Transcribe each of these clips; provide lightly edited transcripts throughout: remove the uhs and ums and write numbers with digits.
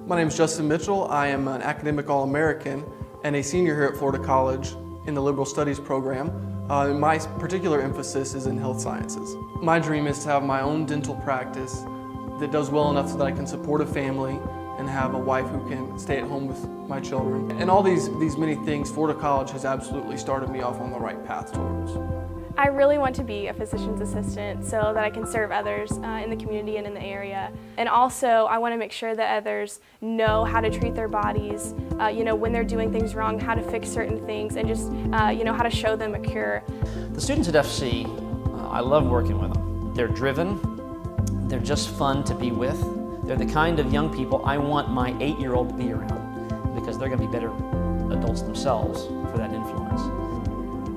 My name is Justin Mitchell. I am an academic All-American and a senior here at Florida College in the Liberal Studies program. My particular emphasis is in health sciences. My dream is to have my own dental practice that does well enough so that I can support a family and have a wife who can stay at home with my children. And all these many things, Florida College has absolutely started me off on the right path towards. I really want to be a physician's assistant so that I can serve others in the community and in the area. And also, I want to make sure that others know how to treat their bodies, when they're doing things wrong, how to fix certain things, and just, how to show them a cure. The students at FC, I love working with them. They're driven, they're just fun to be with. They're the kind of young people I want my 8-year-old to be around because they're going to be better adults themselves for that influence.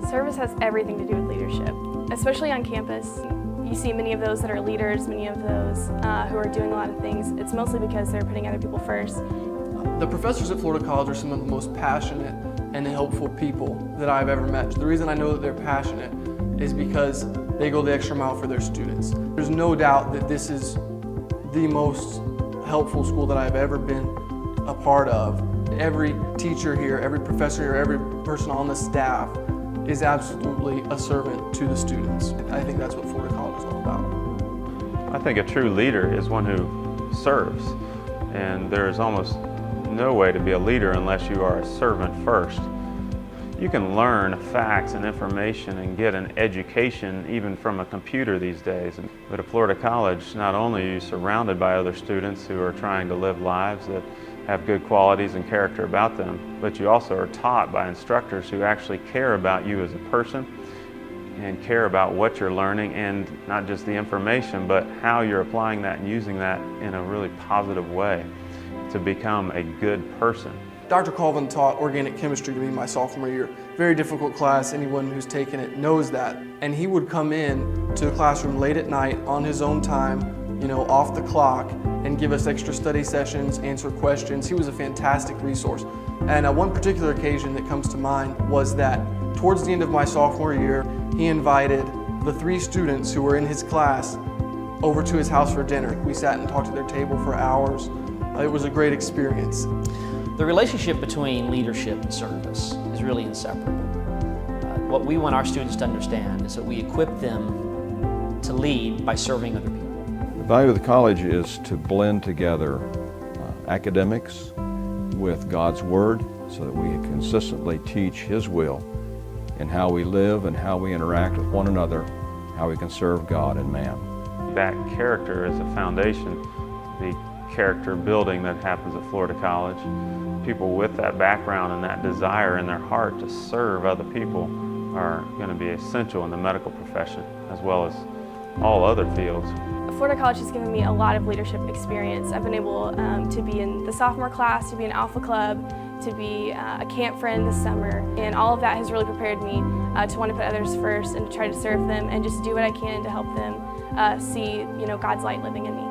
Service has everything to do with leadership, especially on campus. You see many of those that are leaders, many of those who are doing a lot of things. It's mostly because they're putting other people first. The professors at Florida College are some of the most passionate and helpful people that I've ever met. The reason I know that they're passionate is because they go the extra mile for their students. There's no doubt that this is the most helpful school that I've ever been a part of. Every teacher here, every professor here, every person on the staff is absolutely a servant to the students. I think that's what Florida College is all about. I think a true leader is one who serves, and there is almost no way to be a leader unless you are a servant first. You can learn facts and information and get an education even from a computer these days. But at Florida College, not only are you surrounded by other students who are trying to live lives that have good qualities and character about them, but you also are taught by instructors who actually care about you as a person and care about what you're learning, and not just the information, but how you're applying that and using that in a really positive way to become a good person. Dr. Colvin taught organic chemistry to me my sophomore year. Very difficult class, anyone who's taken it knows that. And he would come in to the classroom late at night on his own time, off the clock, and give us extra study sessions, answer questions. He was a fantastic resource. And one particular occasion that comes to mind was that towards the end of my sophomore year, he invited the 3 students who were in his class over to his house for dinner. We sat and talked at their table for hours. It was a great experience. The relationship between leadership and service is really inseparable. What we want our students to understand is that we equip them to lead by serving other people. The value of the college is to blend together academics with God's Word so that we consistently teach His will in how we live and how we interact with one another, how we can serve God and man. That character is a foundation, the character building that happens at Florida College. People with that background and that desire in their heart to serve other people are going to be essential in the medical profession as well as all other fields. Florida College has given me a lot of leadership experience. I've been able to be in the sophomore class, to be in Alpha Club, to be a camp friend this summer, and all of that has really prepared me to want to put others first and to try to serve them and just do what I can to help them see God's light living in me.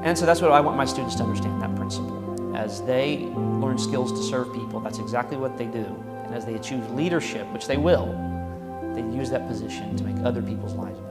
And so that's what I want my students to understand, that principle. As they learn skills to serve people, that's exactly what they do. And as they achieve leadership, which they will, they use that position to make other people's lives better.